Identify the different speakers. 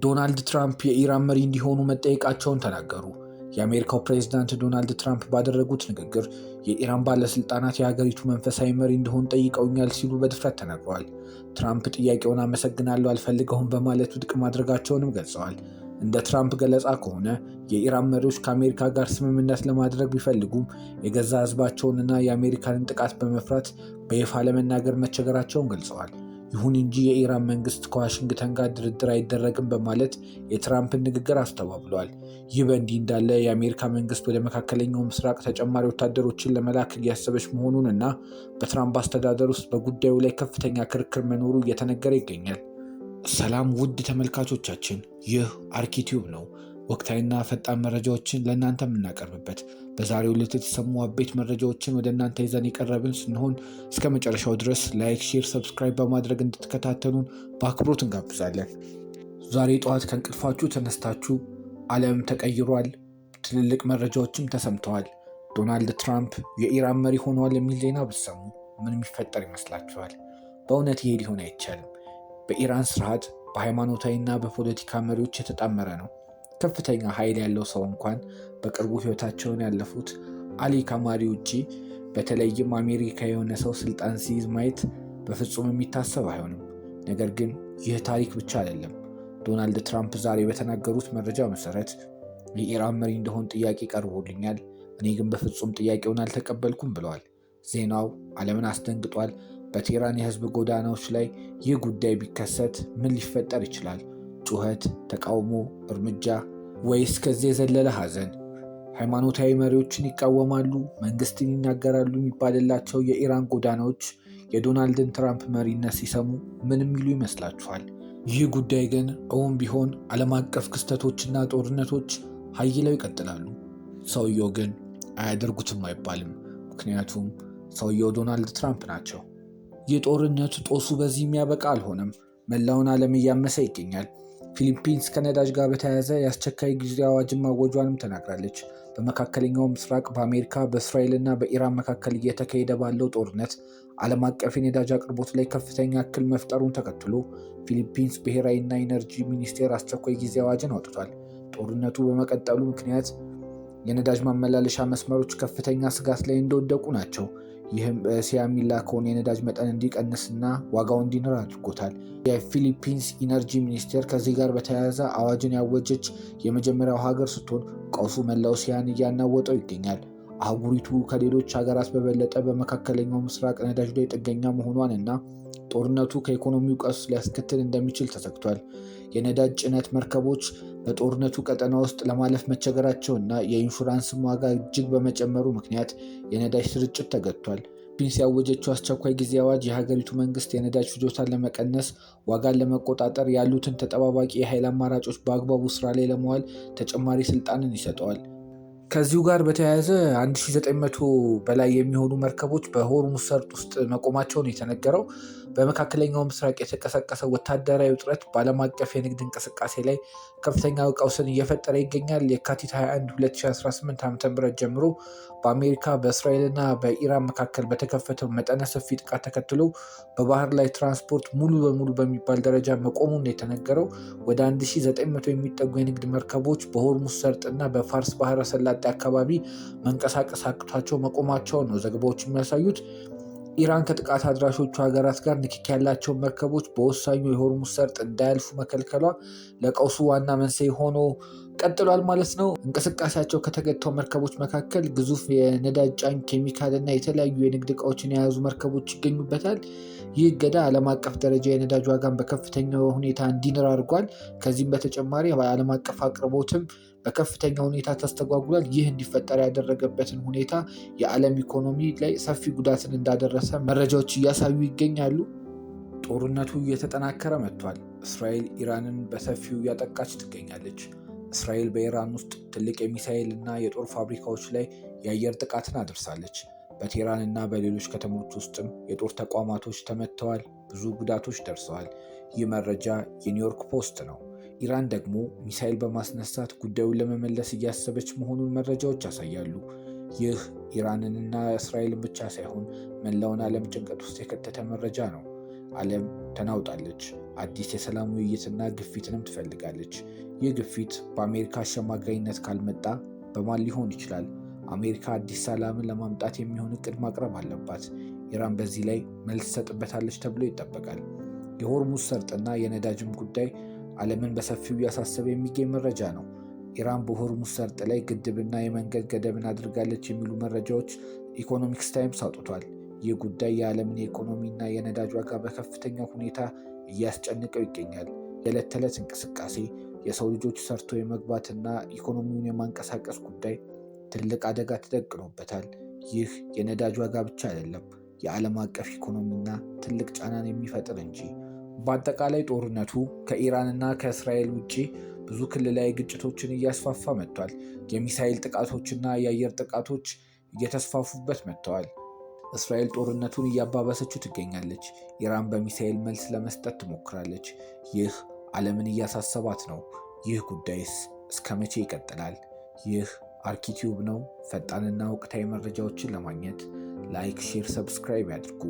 Speaker 1: ዶናልድ ትራምፕ የኢራን መሪ እንዲሆኑ መጠየቃቸውን ተናገሩ። የአሜሪካው ፕሬዝዳንት ዶናልድ ትራምፕ ባደረጉት ንግግር የኢራን ባለስልጣናት የሀገሪቱ መንፈሳዊ መሪ እንዲሆኑ ጠይቀውኛል ሲሉ በድፍረት ተናግረዋል። ትራምፕ ጥያቄውን አመሰግናለሁ፣ አልፈልገውም በማለት ውድቅ ማድረጋቸውንም ገልጸዋል። እንደ ትራምፕ ገለጻ ከሆነ የኢራን መሪዎች ከአሜሪካ ጋር ስምምነት ለማድረግ ቢፈልጉም የገዛ ሕዝባቸውንና የአሜሪካንን ጥቃት በመፍራት በይፋ ለመናገር መቸገራቸውን ገልጸዋል። ይሁን እንጂ የኢራን መንግስት ከዋሽንግተን ጋር ድርድር አይደረግም በማለት የትራምፕን ንግግር አስተባብሏል። ይህ በእንዲህ እንዳለ የአሜሪካ መንግስት ወደ መካከለኛው ምስራቅ ተጨማሪ ወታደሮችን ለመላክ እያሰበች መሆኑን እና በትራምፕ አስተዳደር ውስጥ በጉዳዩ ላይ ከፍተኛ ክርክር መኖሩ እየተነገረ ይገኛል። ሰላም ውድ ተመልካቾቻችን፣ ይህ አርኪቲዩብ ነው። ወቅታዊና ፈጣን መረጃዎችን ለእናንተ የምናቀርብበት በዛሬው ዕለት የተሰሙ አበይት መረጃዎችን ወደ እናንተ ይዘን የቀረብን ስንሆን እስከ መጨረሻው ድረስ ላይክ፣ ሼር፣ ሰብስክራይብ በማድረግ እንድትከታተሉን በአክብሮት እንጋብዛለን። ዛሬ ጠዋት ከእንቅልፋችሁ ተነስታችሁ ዓለም ተቀይሯል፣ ትልልቅ መረጃዎችም ተሰምተዋል፣ ዶናልድ ትራምፕ የኢራን መሪ ሆነዋል የሚል ዜና ብትሰሙ ምን የሚፈጠር ይመስላችኋል? በእውነት ይሄ ሊሆን አይቻልም። በኢራን ስርዓት በሃይማኖታዊና በፖለቲካ መሪዎች የተጣመረ ነው። ከፍተኛ ኃይል ያለው ሰው እንኳን በቅርቡ ህይወታቸውን ያለፉት አሊ ካማሪ ውጪ በተለይም አሜሪካ የሆነ ሰው ስልጣን ሲይዝ ማየት በፍጹም የሚታሰብ አይሆንም። ነገር ግን ይህ ታሪክ ብቻ አይደለም። ዶናልድ ትራምፕ ዛሬ በተናገሩት መረጃ መሰረት የኢራን መሪ እንደሆን ጥያቄ ቀርቦልኛል፣ እኔ ግን በፍጹም ጥያቄውን አልተቀበልኩም ብለዋል። ዜናው ዓለምን አስደንግጧል። በቴህራን የህዝብ ጎዳናዎች ላይ ይህ ጉዳይ ቢከሰት ምን ሊፈጠር ይችላል? ጩኸት፣ ተቃውሞ፣ እርምጃ ወይስ ከዚህ የዘለለ ሐዘን? ሃይማኖታዊ መሪዎችን ይቃወማሉ፣ መንግስትን ይናገራሉ የሚባልላቸው የኢራን ጎዳናዎች የዶናልድን ትራምፕ መሪነት ሲሰሙ ምን የሚሉ ይመስላችኋል? ይህ ጉዳይ ግን እውን ቢሆን ዓለም አቀፍ ክስተቶችና ጦርነቶች ኃይለው ይቀጥላሉ። ሰውየው ግን አያደርጉትም አይባልም። ምክንያቱም ሰውየው ዶናልድ ትራምፕ ናቸው። የጦርነቱ ጦሱ በዚህ የሚያበቃ አልሆነም። መላውን ዓለም እያመሰ ይገኛል። ፊሊፒንስ ከነዳጅ ጋር በተያያዘ የአስቸኳይ ጊዜ አዋጅን ማወጇንም ተናግራለች። በመካከለኛው ምስራቅ በአሜሪካ በእስራኤል እና በኢራን መካከል እየተካሄደ ባለው ጦርነት ዓለም አቀፍ የነዳጅ አቅርቦት ላይ ከፍተኛ እክል መፍጠሩን ተከትሎ ፊሊፒንስ ብሔራዊና ኢነርጂ ሚኒስቴር አስቸኳይ ጊዜ አዋጅን አውጥቷል። ጦርነቱ በመቀጠሉ ምክንያት የነዳጅ ማመላለሻ መስመሮች ከፍተኛ ስጋት ላይ እንደወደቁ ናቸው። ይህም በእስያ የሚላከውን የነዳጅ መጠን እንዲቀንስና ዋጋው እንዲንር አድርጎታል። የፊሊፒንስ ኢነርጂ ሚኒስቴር ከዚህ ጋር በተያያዘ አዋጅን ያወጀች የመጀመሪያው ሀገር ስትሆን ቀውሱ መላው እስያን እያናወጠው ይገኛል። አህጉሪቱ ከሌሎች ሀገራት በበለጠ በመካከለኛው ምስራቅ ነዳጅ ላይ ጥገኛ መሆኗን እና ጦርነቱ ከኢኮኖሚው ቀውስ ሊያስከትል እንደሚችል ተሰግቷል። የነዳጅ ጭነት መርከቦች በጦርነቱ ቀጠና ውስጥ ለማለፍ መቸገራቸውና የኢንሹራንስም ዋጋ እጅግ በመጨመሩ ምክንያት የነዳጅ ስርጭት ተገድቷል። ፊሊፒንስ ያወጀችው አስቸኳይ ጊዜ አዋጅ የሀገሪቱ መንግስት የነዳጅ ፍጆታን ለመቀነስ፣ ዋጋን ለመቆጣጠር፣ ያሉትን ተጠባባቂ የኃይል አማራጮች በአግባቡ ስራ ላይ ለመዋል ተጨማሪ ስልጣንን ይሰጠዋል። ከዚሁ ጋር በተያያዘ 1900 በላይ የሚሆኑ መርከቦች በሆርሙዝ ሰርጥ ውስጥ መቆማቸውን የተነገረው በመካከለኛው ምስራቅ የተቀሰቀሰ ወታደራዊ ውጥረት በዓለም አቀፍ የንግድ እንቅስቃሴ ላይ ከፍተኛ ቀውስን እየፈጠረ ይገኛል። የካቲት 21 2018 ዓ.ም ጀምሮ በአሜሪካ በእስራኤልና በኢራን መካከል በተከፈተው መጠነ ሰፊ ጥቃት ተከትሎ በባህር ላይ ትራንስፖርት ሙሉ በሙሉ በሚባል ደረጃ መቆሙን የተነገረው ወደ 1900 የሚጠጉ የንግድ መርከቦች በሆርሙዝ ሰርጥና በፋርስ ባህረ ሰላጤ አካባቢ መንቀሳቀስ አቅቷቸው መቆማቸውን ነው ዘገባዎች የሚያሳዩት። ኢራን ከጥቃት አድራሾቹ ሀገራት ጋር ንክኪ ያላቸውን መርከቦች በወሳኙ የሆርሙዝ ሰርጥ እንዳያልፉ መከልከሏ ለቀውሱ ዋና መንስኤ ሆኖ ቀጥሏል ማለት ነው። እንቅስቃሴያቸው ከተገታው መርከቦች መካከል ግዙፍ የነዳጅ ጫኝ ኬሚካል እና የተለያዩ የንግድ እቃዎችን የያዙ መርከቦች ይገኙበታል። ይህ እገዳ ዓለም አቀፍ ደረጃ የነዳጅ ዋጋን በከፍተኛ ሁኔታ እንዲንር አድርጓል። ከዚህም በተጨማሪ በዓለም አቀፍ አቅርቦትም በከፍተኛ ሁኔታ ተስተጓጉሏል። ይህ እንዲፈጠር ያደረገበትን ሁኔታ የዓለም ኢኮኖሚ ላይ ሰፊ ጉዳትን እንዳደረሰ መረጃዎች እያሳዩ ይገኛሉ። ጦርነቱ እየተጠናከረ መጥቷል። እስራኤል ኢራንን በሰፊው እያጠቃች ትገኛለች። እስራኤል በኢራን ውስጥ ትልቅ የሚሳኤል እና የጦር ፋብሪካዎች ላይ የአየር ጥቃትን አድርሳለች። በቴህራን እና በሌሎች ከተሞች ውስጥም የጦር ተቋማቶች ተመትተዋል፣ ብዙ ጉዳቶች ደርሰዋል። ይህ መረጃ የኒውዮርክ ፖስት ነው። ኢራን ደግሞ ሚሳኤል በማስነሳት ጉዳዩን ለመመለስ እያሰበች መሆኑን መረጃዎች ያሳያሉ። ይህ ኢራንንና እስራኤልን ብቻ ሳይሆን መላውን ዓለም ጭንቀት ውስጥ የከተተ መረጃ ነው። ዓለም ተናውጣለች። አዲስ የሰላም ውይይትና ግፊትንም ትፈልጋለች። ይህ ግፊት በአሜሪካ አሸማጋይነት ካልመጣ በማን ሊሆን ይችላል? አሜሪካ አዲስ ሰላምን ለማምጣት የሚሆን እቅድ ማቅረብ አለባት። ኢራን በዚህ ላይ መልስ ትሰጥበታለች ተብሎ ይጠበቃል። የሆርሙዝ ሰርጥና የነዳጅም ጉዳይ ዓለምን በሰፊው እያሳሰበ የሚገኝ መረጃ ነው። ኢራን በሆርሙዝ ሰርጥ ላይ ግድብና የመንገድ ገደብን አድርጋለች የሚሉ መረጃዎች ኢኮኖሚክስ ታይምስ አውጥቷል። ይህ ጉዳይ የዓለምን የኢኮኖሚና የነዳጅ ዋጋ በከፍተኛ ሁኔታ እያስጨነቀው ይገኛል። የዕለት ተዕለት እንቅስቃሴ፣ የሰው ልጆች ሰርቶ የመግባትና ኢኮኖሚውን የማንቀሳቀስ ጉዳይ ትልቅ አደጋ ተደቅኖበታል። ይህ የነዳጅ ዋጋ ብቻ አይደለም፣ የዓለም አቀፍ ኢኮኖሚና ትልቅ ጫናን የሚፈጥር እንጂ። በአጠቃላይ ጦርነቱ ከኢራንና ከእስራኤል ውጭ ብዙ ክልላዊ ግጭቶችን እያስፋፋ መጥቷል። የሚሳኤል ጥቃቶችና የአየር ጥቃቶች እየተስፋፉበት መጥተዋል። እስራኤል ጦርነቱን እያባባሰችው ትገኛለች። ኢራን በሚሳኤል መልስ ለመስጠት ትሞክራለች። ይህ ዓለምን እያሳሰባት ነው። ይህ ጉዳይስ እስከ መቼ ይቀጥላል? ይህ አርኪቲዩብ ነው። ፈጣንና ወቅታዊ መረጃዎችን ለማግኘት ላይክ፣ ሼር፣ ሰብስክራይብ ያድርጉ።